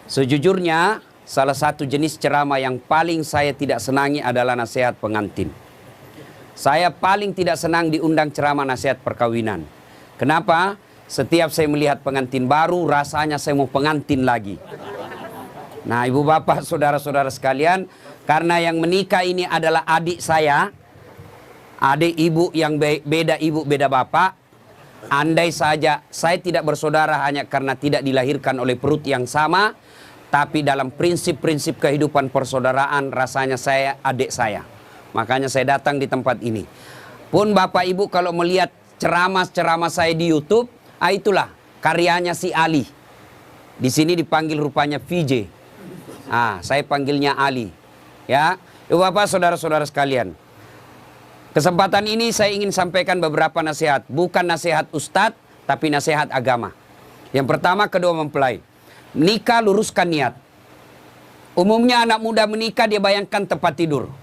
Sejujurnya, salah satu jenis ceramah yang paling saya tidak senangi adalah nasihat pengantin. Saya paling tidak senang diundang ceramah nasihat perkawinan. Kenapa? Setiap saya melihat pengantin baru, rasanya saya mau pengantin lagi. Nah, ibu bapak, saudara-saudara sekalian, karena yang menikah ini adalah adik saya, adik ibu yang beda ibu, beda bapak. Andai saja saya tidak bersaudara hanya karena tidak dilahirkan oleh perut yang sama, tapi dalam prinsip-prinsip kehidupan persaudaraan rasanya saya adik saya. Makanya saya datang di tempat ini. Pun bapak ibu kalau melihat ceramah-ceramah saya di YouTube, itulah karyanya si Ali. Di sini dipanggil rupanya VJ. Saya panggilnya Ali. Ya, ibu bapak, saudara-saudara sekalian. Kesempatan ini saya ingin sampaikan beberapa nasihat. Bukan nasihat ustadz, tapi nasihat agama. Yang pertama, kedua mempelai. Menikah, luruskan niat. Umumnya anak muda menikah dia bayangkan tempat tidur.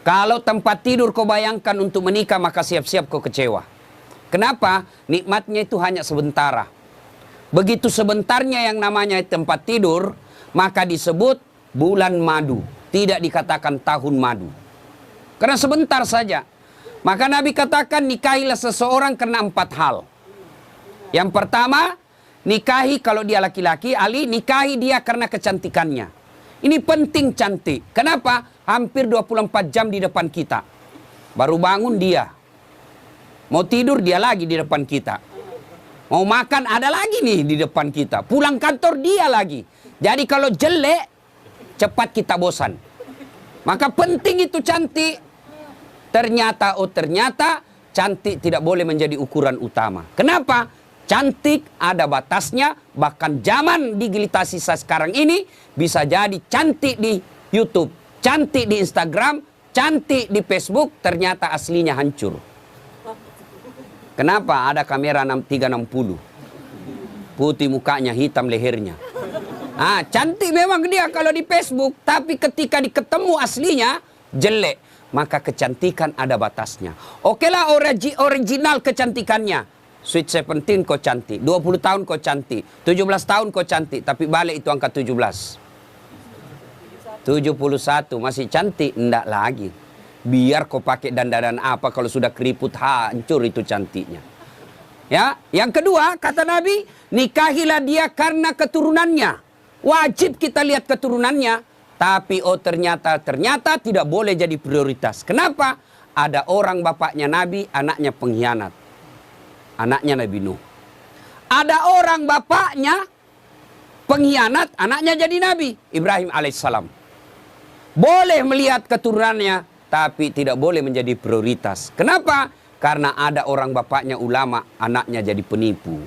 Kalau tempat tidur kau bayangkan untuk menikah, maka siap-siap kau kecewa. Kenapa? Nikmatnya itu hanya sementara. Begitu sebentarnya yang namanya tempat tidur, maka disebut bulan madu. Tidak dikatakan tahun madu. Karena sebentar saja. Maka Nabi katakan nikahilah seseorang karena 4 hal. Yang pertama, nikahi kalau dia laki-laki, Ali, nikahi dia karena kecantikannya. Ini penting cantik. Kenapa? Hampir 24 jam di depan kita. Baru bangun dia. Mau tidur dia lagi di depan kita. Mau makan ada lagi nih di depan kita. Pulang kantor dia lagi. Jadi kalau jelek, cepat kita bosan. Maka penting itu cantik. Ternyata cantik tidak boleh menjadi ukuran utama. Kenapa? Cantik ada batasnya, bahkan zaman digitalisasi sekarang ini bisa jadi cantik di YouTube, cantik di Instagram, cantik di Facebook, ternyata aslinya hancur. Kenapa? Ada kamera 360. Putih mukanya, hitam lehernya. Cantik memang dia kalau di Facebook, tapi ketika diketemu aslinya jelek. Maka kecantikan ada batasnya. Okelah original kecantikannya. Sweet 17 kok cantik, 20 tahun kok cantik, 17 tahun kok cantik, tapi balik itu angka 17. 71 masih cantik, enggak lagi. Biar kau pakai dandanan apa kalau sudah keriput hancur itu cantiknya. Ya, yang kedua kata Nabi, nikahilah dia karena keturunannya. Wajib kita lihat keturunannya. Tapi ternyata tidak boleh jadi prioritas. Kenapa? Ada orang bapaknya Nabi, anaknya pengkhianat. Anaknya Nabi Nuh. Ada orang bapaknya pengkhianat, anaknya jadi Nabi, Ibrahim alaihissalam. Boleh melihat keturunannya, tapi tidak boleh menjadi prioritas. Kenapa? Karena ada orang bapaknya ulama, anaknya jadi penipu.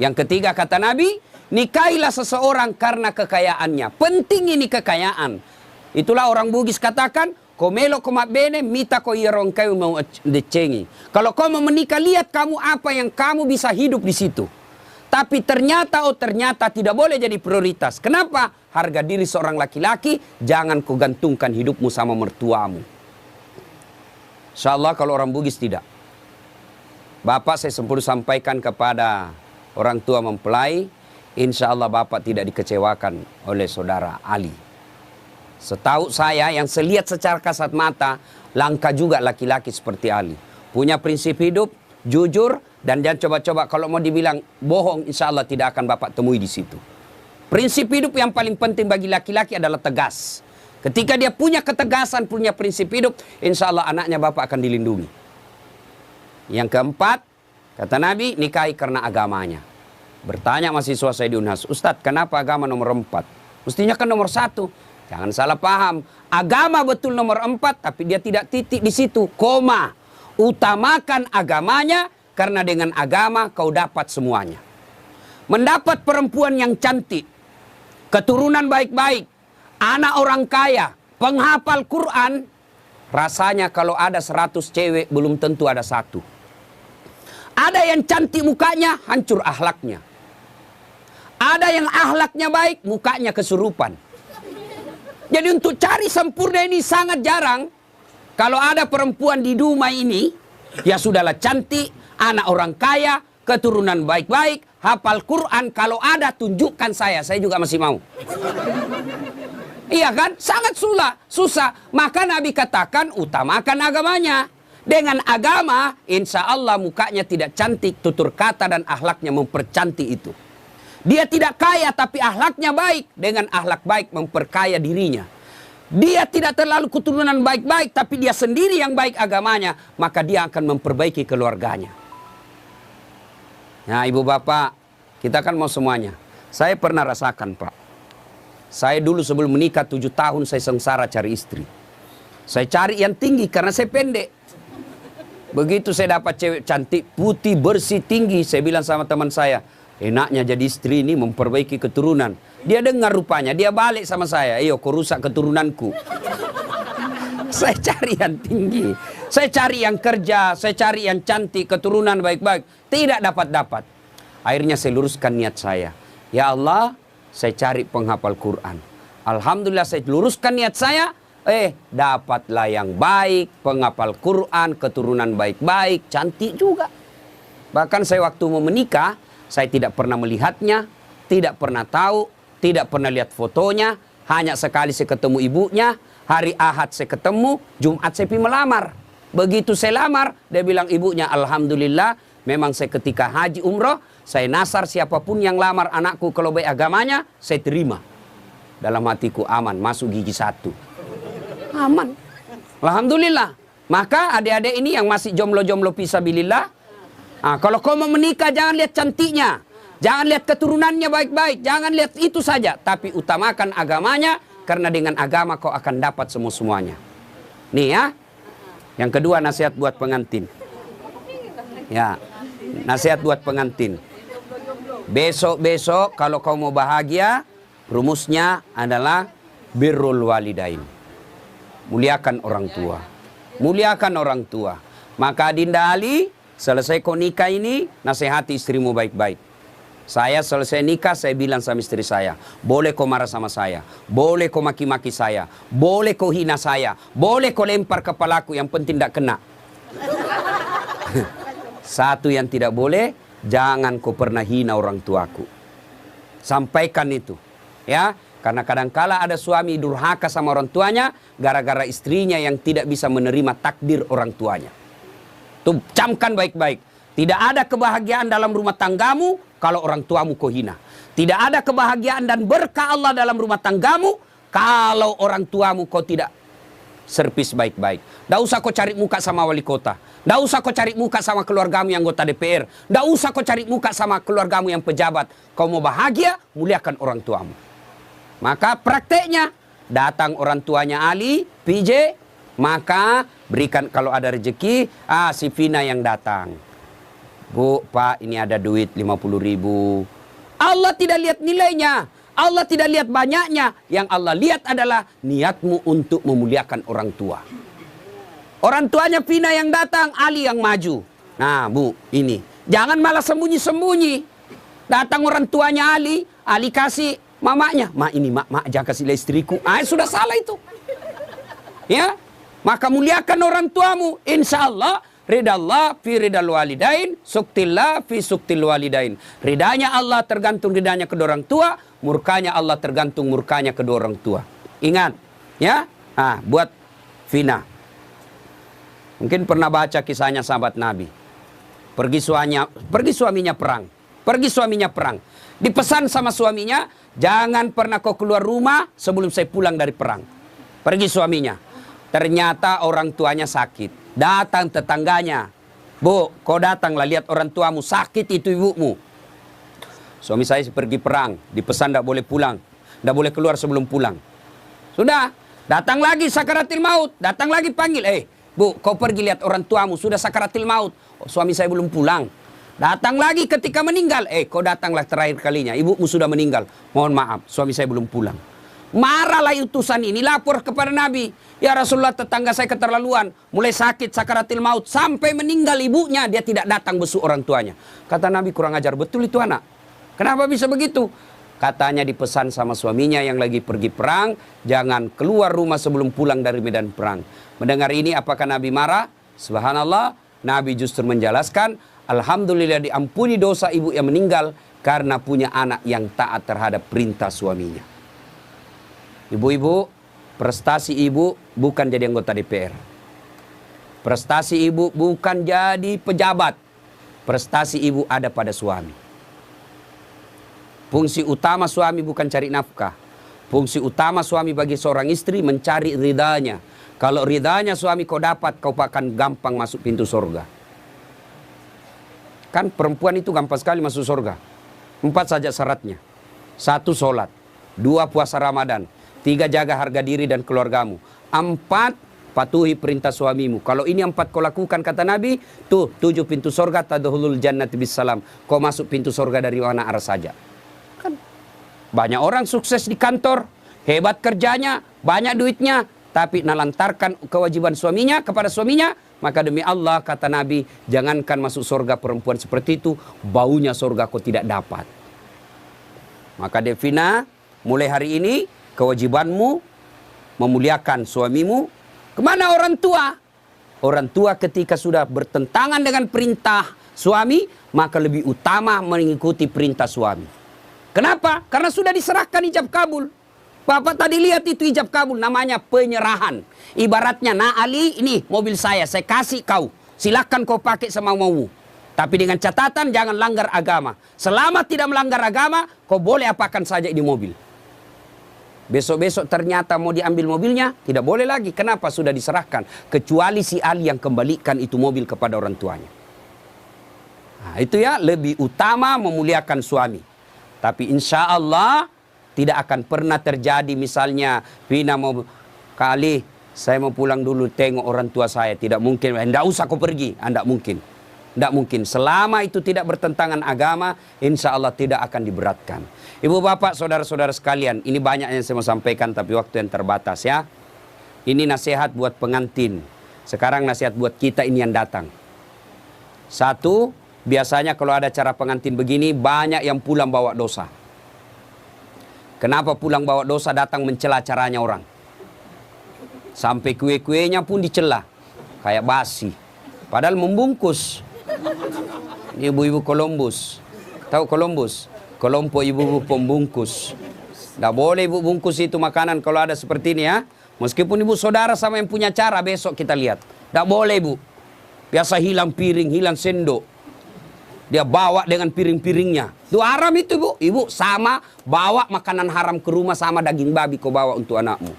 Yang ketiga kata Nabi, nikahilah seseorang karena kekayaannya. Penting ini kekayaan. Itulah orang Bugis katakan, komelo komat bene, mita ko irong kayu mau decengi. Kalau kau mau menikah, lihat kamu apa yang kamu bisa hidup di situ. Tapi ternyata tidak boleh jadi prioritas. Kenapa? Harga diri seorang laki-laki, jangan kau gantungkan hidupmu sama mertuamu. Insyaallah kalau orang Bugis tidak. Bapak saya sempurna sampaikan kepada orang tua mempelai, insya Allah bapak tidak dikecewakan oleh saudara Ali. Setahu saya yang selihat secara kasat mata, langka juga laki-laki seperti Ali. Punya prinsip hidup, jujur, dan jangan coba-coba kalau mau dibilang bohong, insya Allah tidak akan bapak temui di situ. Prinsip hidup yang paling penting bagi laki-laki adalah tegas. Ketika dia punya ketegasan, punya prinsip hidup, insya Allah anaknya bapak akan dilindungi. Yang keempat, kata Nabi, nikahi karena agamanya. Bertanya mahasiswa saya di Unhas, Ustadz kenapa agama nomor 4? Mestinya kan nomor 1. Jangan salah paham. Agama betul nomor 4, tapi dia tidak titik di situ. Koma. Utamakan agamanya, karena dengan agama kau dapat semuanya. Mendapat perempuan yang cantik, keturunan baik-baik, anak orang kaya, penghafal Quran, rasanya kalau ada 100 cewek belum tentu ada 1. Ada yang cantik mukanya, hancur akhlaknya. Ada yang akhlaknya baik, mukanya kesurupan. Jadi untuk cari sempurna ini sangat jarang. Kalau ada perempuan di Dumai ini, ya sudahlah cantik, anak orang kaya, keturunan baik-baik, hafal Quran, kalau ada tunjukkan saya juga masih mau. Iya kan? Sangat susah. Maka Nabi katakan utamakan agamanya. Dengan agama, insya Allah mukanya tidak cantik, tutur kata dan akhlaknya mempercantik itu. Dia tidak kaya tapi akhlaknya baik. Dengan akhlak baik memperkaya dirinya. Dia tidak terlalu keturunan baik-baik tapi dia sendiri yang baik agamanya. Maka dia akan memperbaiki keluarganya. Nah ibu bapak, kita kan mau semuanya. Saya pernah rasakan Pak. Saya dulu sebelum menikah 7 tahun saya sengsara cari istri. Saya cari yang tinggi karena saya pendek. Begitu saya dapat cewek cantik, putih, bersih, tinggi. Saya bilang sama teman saya, enaknya jadi istri ini memperbaiki keturunan. Dia dengar rupanya, dia balik sama saya. Iyo, kau rusak keturunanku. Saya cari yang tinggi. Saya cari yang kerja, saya cari yang cantik, keturunan baik-baik. Tidak dapat-dapat. Akhirnya saya luruskan niat saya. Ya Allah, saya cari penghafal Quran. Alhamdulillah saya luruskan niat saya. Dapatlah yang baik, penghafal Quran, keturunan baik-baik, cantik juga. Bahkan saya waktu mau menikah, saya tidak pernah melihatnya, tidak pernah tahu, tidak pernah lihat fotonya. Hanya sekali saya ketemu ibunya, hari Ahad saya ketemu, Jumat saya pergi melamar. Begitu saya lamar, dia bilang ibunya, Alhamdulillah, memang saya ketika haji umroh, saya nasar siapapun yang lamar anakku kalau baik agamanya, saya terima. Dalam hatiku aman, masuk gigi 1. Aman. Alhamdulillah. Maka adik-adik ini yang masih jomblo-jomblo fisabilillah, kalau kau mau menikah jangan lihat cantiknya. Jangan lihat keturunannya baik-baik. Jangan lihat itu saja. Tapi utamakan agamanya. Karena dengan agama kau akan dapat semua-semuanya. Nih ya. Yang kedua nasihat buat pengantin. Ya. Nasihat buat pengantin. Besok-besok kalau kau mau bahagia, rumusnya adalah birrul walidain. Muliakan orang tua. Muliakan orang tua. Maka Dinda Ali, selesai kau nikah ini, nasihati istrimu baik-baik. Saya selesai nikah, saya bilang sama istri saya, boleh kau marah sama saya, boleh kau maki-maki saya, boleh kau hina saya, boleh kau lempar kepalaku, yang penting tidak kena. Satu yang tidak boleh, jangan kau pernah hina orang tuaku. Sampaikan itu. Ya. Karena kadangkala ada suami durhaka sama orang tuanya gara-gara istrinya yang tidak bisa menerima takdir orang tuanya. Tuh, camkan baik-baik. Tidak ada kebahagiaan dalam rumah tanggamu kalau orang tuamu kau hina. Tidak ada kebahagiaan dan berkah Allah dalam rumah tanggamu kalau orang tuamu kau tidak servis baik-baik. Tidak usah kau cari muka sama wali kota. Tidak usah kau cari muka sama keluargamu yang anggota DPR. Tidak usah kau cari muka sama keluargamu yang pejabat. Kau mau bahagia, muliakan orang tuamu. Maka prakteknya, datang orang tuanya Ali, PJ, maka berikan kalau ada rezeki, si Vina yang datang. Bu, Pak, ini ada duit 50.000. Allah tidak lihat nilainya. Allah tidak lihat banyaknya. Yang Allah lihat adalah niatmu untuk memuliakan orang tua. Orang tuanya Vina yang datang, Ali yang maju. Nah, Bu, ini. Jangan malah sembunyi-sembunyi. Datang orang tuanya Ali, Ali kasih mamanya, mak jangan kasih istriku. Sudah salah itu. Ya, maka muliakan orang tuamu. Insya Allah, ridallah fi ridal walidain, suktillah fi suktil walidain. Ridanya Allah tergantung ridanya kedua orang tua, murkanya Allah tergantung murkanya kedua orang tua. Ingat, ya. Buat Vina. Mungkin pernah baca kisahnya sahabat Nabi. Pergi suaminya perang. Dipesan sama suaminya, jangan pernah kau keluar rumah sebelum saya pulang dari perang. Pergi suaminya. Ternyata orang tuanya sakit. Datang tetangganya. Bu, kau datanglah lihat orang tuamu sakit itu ibumu. Suami saya pergi perang. Dipesan tidak boleh pulang. Tidak boleh keluar sebelum pulang. Sudah. Datang lagi sakaratil maut. Datang lagi panggil. Bu, kau pergi lihat orang tuamu. Sudah sakaratil maut. Suami saya belum pulang. Datang lagi ketika meninggal. Kau datanglah terakhir kalinya. Ibumu sudah meninggal. Mohon maaf, suami saya belum pulang. Marahlah utusan ini, lapor kepada Nabi. Ya Rasulullah, tetangga saya keterlaluan. Mulai sakit, sakaratil maut. Sampai meninggal ibunya, dia tidak datang besuk orang tuanya. Kata Nabi, kurang ajar. Betul itu anak. Kenapa bisa begitu? Katanya dipesan sama suaminya yang lagi pergi perang. Jangan keluar rumah sebelum pulang dari medan perang. Mendengar ini, apakah Nabi marah? Subhanallah, Nabi justru menjelaskan, Alhamdulillah diampuni dosa ibu yang meninggal karena punya anak yang taat terhadap perintah suaminya. Ibu-ibu, prestasi ibu bukan jadi anggota DPR. Prestasi ibu bukan jadi pejabat. Prestasi ibu ada pada suami. Fungsi utama suami bukan cari nafkah. Fungsi utama suami bagi seorang istri mencari ridhanya. Kalau ridhanya suami kau dapat, kau akan gampang masuk pintu surga. Kan perempuan itu gampang sekali masuk surga. 4 saja syaratnya. 1, sholat. 2, puasa Ramadan. 3, jaga harga diri dan keluargamu. 4, patuhi perintah suamimu. Kalau ini 4 kau lakukan, kata Nabi, tuh 7 pintu surga, tadkhulul jannati bisalam. Kau masuk pintu surga dari mana arah saja. Kan banyak orang sukses di kantor, hebat kerjanya, banyak duitnya, tapi nalantarkan kewajiban suaminya kepada suaminya, maka demi Allah, kata Nabi, jangankan masuk surga perempuan seperti itu, baunya surga kau tidak dapat. Maka Devina, mulai hari ini kewajibanmu memuliakan suamimu. Kemana orang tua? Orang tua ketika sudah bertentangan dengan perintah suami, maka lebih utama mengikuti perintah suami. Kenapa? Karena sudah diserahkan ijab kabul. Bapak tadi lihat itu ijab kabul, namanya penyerahan. Ibaratnya, nah Ali, ini mobil saya kasih kau. Silakan kau pakai semau-maumu. Tapi dengan catatan jangan langgar agama. Selama tidak melanggar agama, kau boleh apakan saja di mobil. Besok-besok ternyata mau diambil mobilnya, tidak boleh lagi. Kenapa? Sudah diserahkan. Kecuali si Ali yang kembalikan itu mobil kepada orang tuanya. Nah, itu ya, lebih utama memuliakan suami. Tapi insya Allah tidak akan pernah terjadi misalnya Vina mau kali saya mau pulang dulu tengok orang tua saya. Tidak mungkin. Tidak usah kau pergi. Tidak mungkin. Tidak mungkin. Selama itu tidak bertentangan agama, insya Allah tidak akan diberatkan. Ibu bapak, saudara-saudara sekalian, ini banyak yang saya mau sampaikan tapi waktu yang terbatas ya. Ini nasihat buat pengantin. Sekarang nasihat buat kita ini yang datang. 1, biasanya kalau ada acara pengantin begini, banyak yang pulang bawa dosa. Kenapa pulang bawa dosa? Datang mencela acaranya orang. Sampai kue-kuenya pun dicela. Kayak basi. Padahal membungkus. Ini ibu-ibu Columbus. Tahu Columbus? Kelompok ibu-ibu pembungkus. Tidak boleh ibu bungkus itu makanan kalau ada seperti ini ya. Meskipun ibu saudara sama yang punya cara, besok kita lihat. Tidak boleh ibu. Biasa hilang piring, hilang sendok. Dia bawa dengan piring-piringnya. Itu haram itu ibu. Ibu sama bawa makanan haram ke rumah sama daging babi kau bawa untuk anakmu.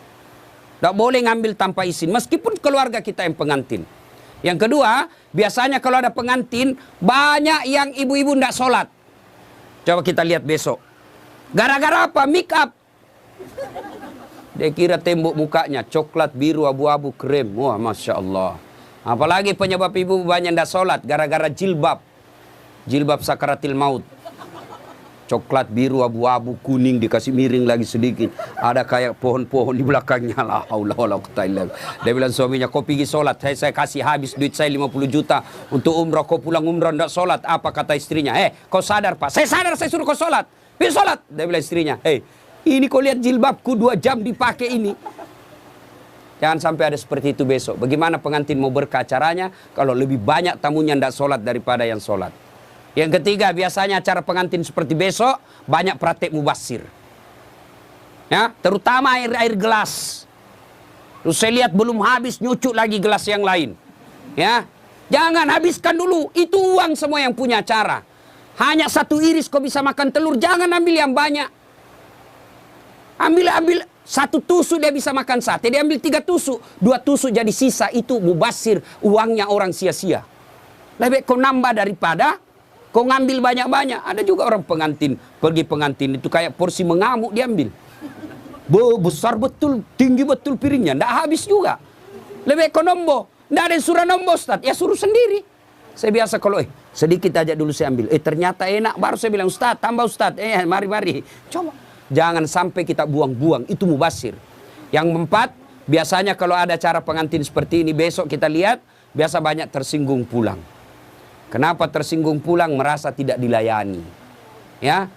Tidak boleh ngambil tanpa izin. Meskipun keluarga kita yang pengantin. Yang kedua, biasanya kalau ada pengantin, banyak yang ibu-ibu tidak sholat. Coba kita lihat besok. Gara-gara apa? Make up. Dia kira tembok mukanya coklat, biru, abu-abu, krem. Wah, Masya Allah. Apalagi penyebab ibu banyak tidak sholat. Gara-gara jilbab. Jilbab sakaratil maut. Coklat, biru, abu-abu, kuning, dikasih miring lagi sedikit. Ada kayak pohon-pohon di belakangnya. La haula wala quwwata illa billah. Dia bilang suaminya, kau pergi sholat. Saya kasih habis duit saya 50 juta untuk umrah. Kau pulang umrah tidak sholat. Apa kata istrinya? Kau sadar Pak? Saya sadar, saya suruh kau sholat. Pergi sholat. Dia bilang istrinya, ini kau lihat jilbabku 2 jam dipakai ini. Jangan sampai ada seperti itu besok. Bagaimana pengantin mau berkah acaranya kalau lebih banyak tamunya tidak sholat daripada yang sholat. Yang ketiga, biasanya acara pengantin seperti besok, banyak praktek mubasir. Ya, terutama air gelas. Terus saya lihat belum habis, nyucuk lagi gelas yang lain. Ya, jangan habiskan dulu. Itu uang semua yang punya acara. Hanya 1 iris kau bisa makan telur, jangan ambil yang banyak. Ambil 1 tusuk dia bisa makan sate, dia ambil 3 tusuk. 2 tusuk jadi sisa, itu mubasir, uangnya orang sia-sia. Lebih kau nambah daripada kau ngambil banyak-banyak. Ada juga orang pengantin, pergi pengantin itu kayak porsi mengamuk diambil. Besar betul, tinggi betul piringnya, tidak habis juga. Lebih ekonombo, tidak ada yang suruh nombor Ustaz, ya suruh sendiri. Saya biasa kalau sedikit aja dulu saya ambil, ternyata enak, baru saya bilang Ustaz, tambah Ustaz, mari. Coba, jangan sampai kita buang-buang, itu mubasir. Yang keempat, biasanya kalau ada acara pengantin seperti ini, besok kita lihat, biasa banyak tersinggung pulang. Kenapa tersinggung pulang? Merasa tidak dilayani. Ya,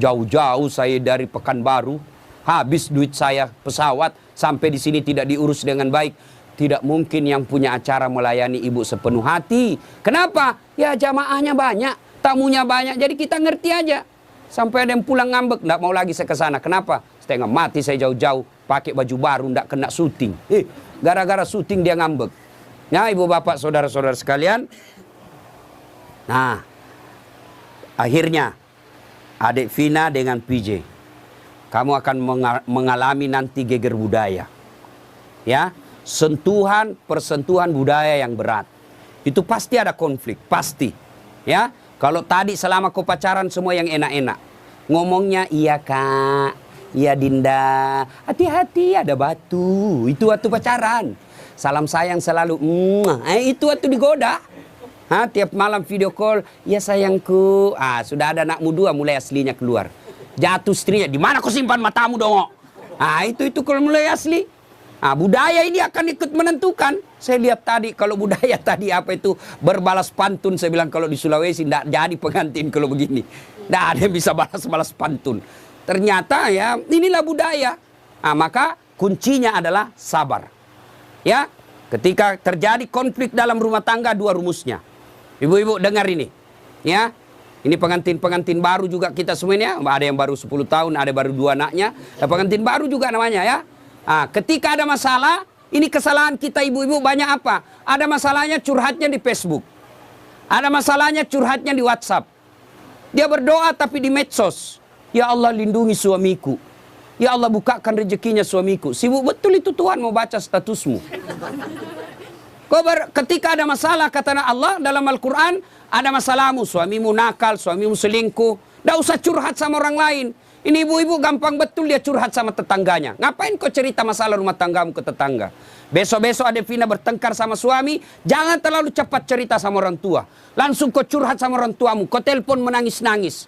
jauh-jauh saya dari Pekanbaru, habis duit saya pesawat, sampai di sini tidak diurus dengan baik. Tidak mungkin yang punya acara melayani ibu sepenuh hati. Kenapa? Ya jamaahnya banyak, tamunya banyak, jadi kita ngerti aja. Sampai ada yang pulang ngambek, nggak mau lagi saya ke sana. Kenapa? Setengah mati saya jauh-jauh, pakai baju baru, nggak kena syuting. Gara-gara syuting dia ngambek. Nah, ibu bapak, saudara-saudara sekalian. Nah, akhirnya adik Vina dengan PJ, kamu akan mengalami nanti geger budaya. Ya, persentuhan budaya yang berat. Itu pasti ada konflik, pasti. Ya, kalau tadi selama kau pacaran semua yang enak-enak. Ngomongnya iya kak, iya Dinda, hati-hati ada batu. Itu waktu pacaran. Salam sayang selalu, itu waktu digoda. Tiap malam video call, ya sayangku. Sudah ada anakmu 2 mulai aslinya keluar. Jatuh istrinya, di mana kau simpan matamu dong? Itu kalau mulai asli. Budaya ini akan ikut menentukan. Saya lihat tadi kalau budaya tadi apa itu berbalas pantun. Saya bilang kalau di Sulawesi tidak jadi pengantin kalau begini. Tidak ada yang bisa balas-balas pantun. Ternyata ya inilah budaya. Maka kuncinya adalah sabar. Ya, ketika terjadi konflik dalam rumah tangga 2 rumusnya. Ibu-ibu dengar ini. Ya, ini pengantin-pengantin baru juga kita semuanya. Ada yang baru 10 tahun, ada baru 2 anaknya. Pengantin baru juga namanya ya. Ketika ada masalah, ini kesalahan kita ibu-ibu banyak apa? Ada masalahnya curhatnya di Facebook. Ada masalahnya curhatnya di WhatsApp. Dia berdoa tapi di medsos. Ya Allah lindungi suamiku. Ya Allah bukakan rezekinya suamiku. Sibuk betul itu Tuhan mau baca statusmu. Ketika ada masalah kata Allah dalam Al-Quran, ada masalahmu, suamimu nakal, suamimu selingkuh. Tidak usah curhat sama orang lain. Ini ibu-ibu gampang betul dia curhat sama tetangganya. Ngapain kau cerita masalah rumah tanggamu ke tetangga? Besok-besok ada Vina bertengkar sama suami, jangan terlalu cepat cerita sama orang tua. Langsung kau curhat sama orang tuamu, kau telepon menangis-nangis.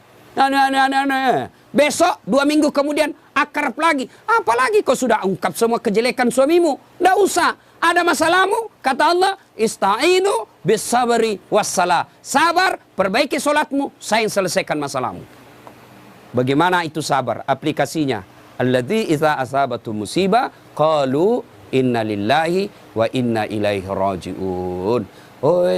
Besok 2 minggu kemudian akrab lagi. Apalagi kau sudah ungkap semua kejelekan suamimu. Tidak usah. Ada masalahmu, kata Allah, ista'inu bisabri wassalah. Sabar, perbaiki solatmu, saya yang selesaikan masalahmu. Bagaimana itu sabar? Aplikasinya. Alladzi idza asabatu musibah qalu inna lillahi wa inna ilaihi rajiun.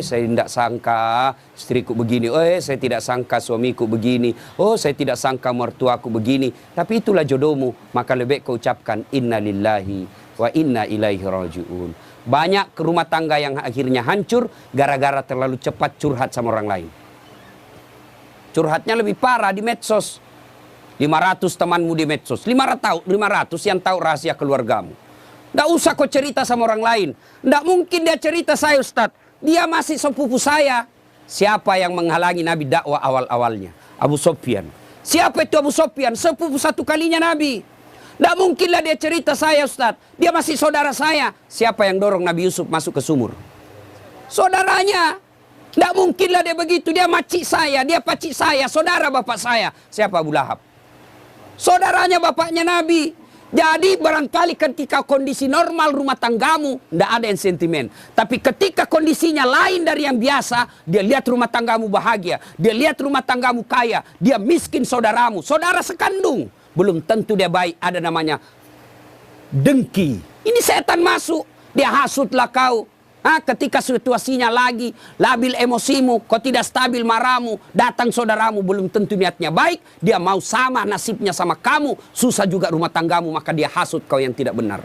Saya tidak sangka istriku begini. Saya tidak sangka suamiku begini. Saya tidak sangka mertuaku begini. Tapi itulah jodohmu. Maka lebih kau ucapkan inna lillahi wa inna ilaihi rajiun. Banyak rumah tangga yang akhirnya hancur gara-gara terlalu cepat curhat sama orang lain. Curhatnya lebih parah di medsos. 500 temanmu di medsos. 500 yang tahu rahasia keluargamu. Tidak usah kau cerita sama orang lain. Tidak mungkin dia cerita saya Ustaz. Dia masih sepupu saya. Siapa yang menghalangi Nabi dakwah awal-awalnya? Abu Sufyan. Siapa itu Abu Sufyan? Sepupu 1 kalinya Nabi. Tidak mungkinlah dia cerita saya Ustaz. Dia masih saudara saya. Siapa yang dorong Nabi Yusuf masuk ke sumur? Saudaranya. Tidak mungkinlah dia begitu. Dia makcik saya, dia pacik saya, saudara bapak saya. Siapa? Abu Lahab. Saudaranya bapaknya Nabi. Jadi barangkali ketika kondisi normal rumah tanggamu, tidak ada yang sentimen. Tapi ketika kondisinya lain dari yang biasa, dia lihat rumah tanggamu bahagia. Dia lihat rumah tanggamu kaya. Dia miskin saudaramu. Saudara sekandung. Belum tentu dia baik. Ada namanya dengki. Ini setan masuk. Dia hasutlah kau. Ketika situasinya lagi labil emosimu, kau tidak stabil marahmu, datang saudaramu belum tentu niatnya baik, dia mau sama nasibnya sama kamu, susah juga rumah tanggamu, maka dia hasut kau yang tidak benar.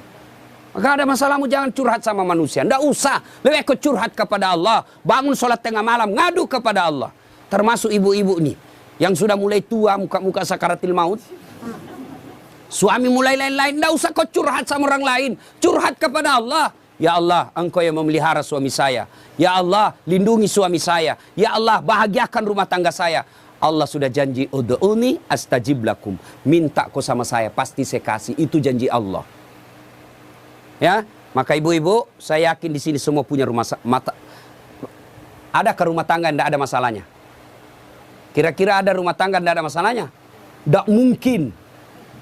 Maka ada masalahmu jangan curhat sama manusia, tidak usah, lebih kau curhat kepada Allah, bangun sholat tengah malam, ngadu kepada Allah. Termasuk ibu-ibu nih, yang sudah mulai tua, muka-muka sakaratil maut, suami mulai lain-lain, tidak usah kau curhat sama orang lain, curhat kepada Allah. Ya Allah, Engkau yang memelihara suami saya. Ya Allah, lindungi suami saya. Ya Allah, bahagiakan rumah tangga saya. Allah sudah janji, ud'uni astajib lakum. Minta kau sama saya, pasti saya kasih. Itu janji Allah. Ya, maka ibu-ibu, saya yakin di sini semua punya adakah rumah tangga yang tidak ada masalahnya? Kira-kira ada rumah tangga yang tidak ada masalahnya? Tidak mungkin.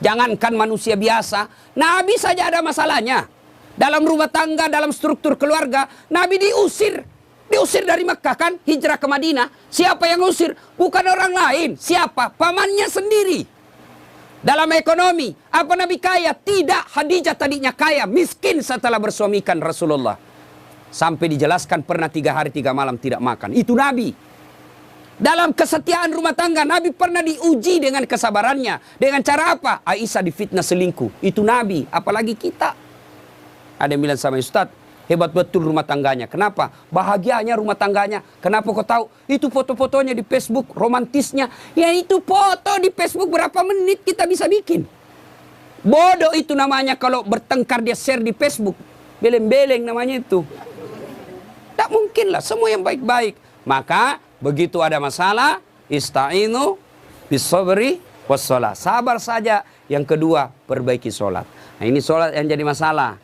Jangankan manusia biasa, Nabi saja ada masalahnya. Dalam rumah tangga, dalam struktur keluarga, Nabi diusir. Diusir dari Mekah kan, hijrah ke Madinah. Siapa yang usir? Bukan orang lain. Siapa? Pamannya sendiri. Dalam ekonomi, apa Nabi kaya? Tidak, Khadijah tadinya kaya, miskin setelah bersuamikan Rasulullah. Sampai dijelaskan pernah 3 hari 3 malam tidak makan. Itu Nabi. Dalam kesetiaan rumah tangga, Nabi pernah diuji dengan kesabarannya. Dengan cara apa? Aisyah difitnah selingkuh. Itu Nabi, apalagi kita. Ada yang bilang sama Ustaz, hebat betul rumah tangganya. Kenapa? Bahagianya rumah tangganya. Kenapa kau tahu? Itu foto-fotonya di Facebook, romantisnya. Ya itu foto di Facebook berapa menit kita bisa bikin. Bodoh itu namanya kalau bertengkar dia share di Facebook. Beleng-beleng namanya itu. Tak mungkin lah, semua yang baik-baik. Maka begitu ada masalah, ista'inu bis-sabri was-shalah. Sabar saja. Yang kedua, perbaiki sholat. Nah, ini sholat yang jadi masalah.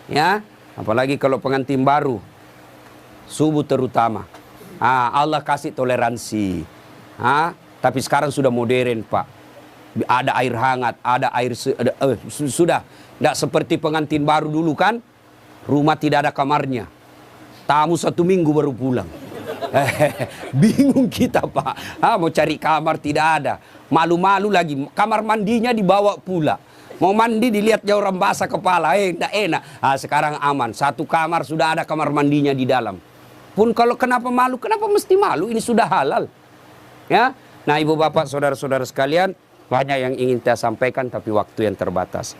Ya, apalagi kalau pengantin baru. Subuh terutama. Allah kasih toleransi. Tapi sekarang sudah modern, Pak. Ada air hangat, ada air sudah tidak seperti pengantin baru dulu kan. Rumah tidak ada kamarnya. Tamu 1 minggu baru pulang. Bingung kita, Pak. Mau cari kamar tidak ada. Malu-malu lagi. Kamar mandinya dibawa pula. Mau mandi dilihat jauh orang basah kepala. Tidak enak. Sekarang aman. 1 kamar sudah ada kamar mandinya di dalam. Pun kalau kenapa malu? Kenapa mesti malu? Ini sudah halal. Ya. Nah, ibu bapak, saudara-saudara sekalian, banyak yang ingin saya sampaikan tapi waktu yang terbatas.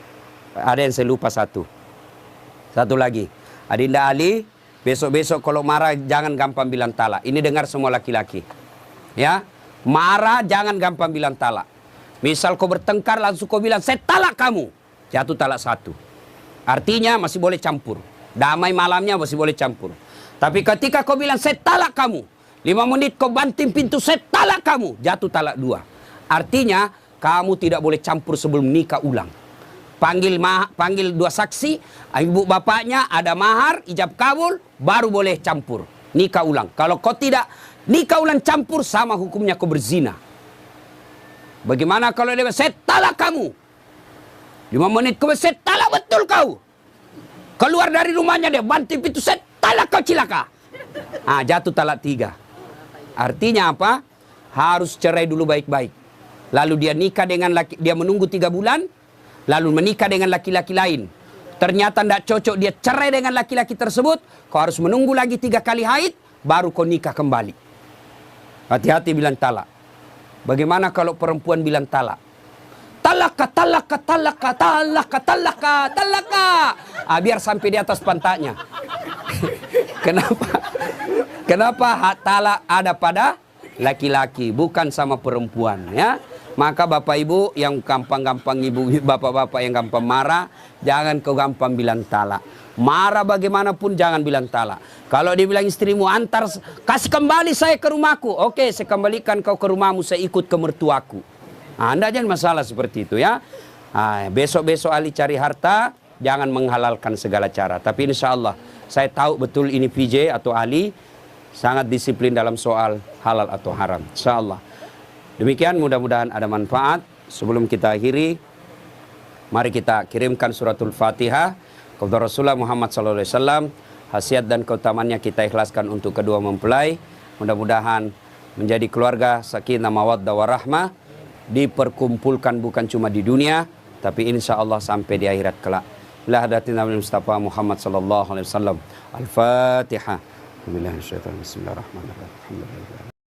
Ada yang saya lupa satu lagi. Adinda Ali, besok-besok kalau marah jangan gampang bilang talak. Ini dengar semua laki-laki. Ya, marah jangan gampang bilang talak. Misal kau bertengkar langsung kau bilang saya talak kamu, jatuh talak 1. Artinya masih boleh campur. Damai malamnya masih boleh campur. Tapi ketika kau bilang saya talak kamu, 5 menit kau banting pintu saya talak kamu, jatuh talak 2. Artinya kamu tidak boleh campur sebelum nikah ulang. Panggil 2 saksi, ibu bapaknya, ada mahar, ijab kabul, baru boleh campur. Nikah ulang. Kalau kau tidak nikah ulang campur, sama hukumnya kau berzina. Bagaimana kalau dia saya talak kamu? 5 menit kau saya talak betul kau. Keluar dari rumahnya dia, banting pintu, saya talak kau cilaka. Jatuh talak 3. Artinya apa? Harus cerai dulu baik-baik. Lalu dia nikah dengan dia menunggu 3 bulan. Lalu menikah dengan laki-laki lain. Ternyata tidak cocok, dia cerai dengan laki-laki tersebut. Kau harus menunggu lagi 3 kali haid, baru kau nikah kembali. Hati-hati bilang talak. Bagaimana kalau perempuan bilang talak? Talaka, talaka, talaka, talaka, talaka, talaka. Biar sampai di atas pantatnya. Kenapa hak talak ada pada laki-laki, bukan sama perempuan, ya? Maka bapak ibu yang gampang-gampang, ibu bapak-bapak yang gampang marah, jangan kau gampang bilang talak. Marah bagaimanapun jangan bilang talak. Kalau dia bilang istrimu antar, kasih kembali saya ke rumahku. Oke, saya kembalikan kau ke rumahmu, saya ikut ke mertuaku. Anda jangan masalah seperti itu, ya. Besok-besok Ali cari harta, jangan menghalalkan segala cara. Tapi insya Allah, saya tahu betul ini PJ atau Ali sangat disiplin dalam soal halal atau haram. Insya Allah. Demikian, mudah-mudahan ada manfaat. Sebelum kita akhiri, mari kita kirimkan suratul Fatihah kepada Rasulullah Muhammad SAW. Khasiat dan keutamannya kita ikhlaskan untuk kedua mempelai. Mudah-mudahan menjadi keluarga sakinah mawaddah warahmah, diperkumpulkan bukan cuma di dunia, tapi insya Allah sampai di akhirat kelak. Bila hadatin Nabi Mustafa Muhammad SAW. Al-Fatihah. Bismillahirrahmanirrahim.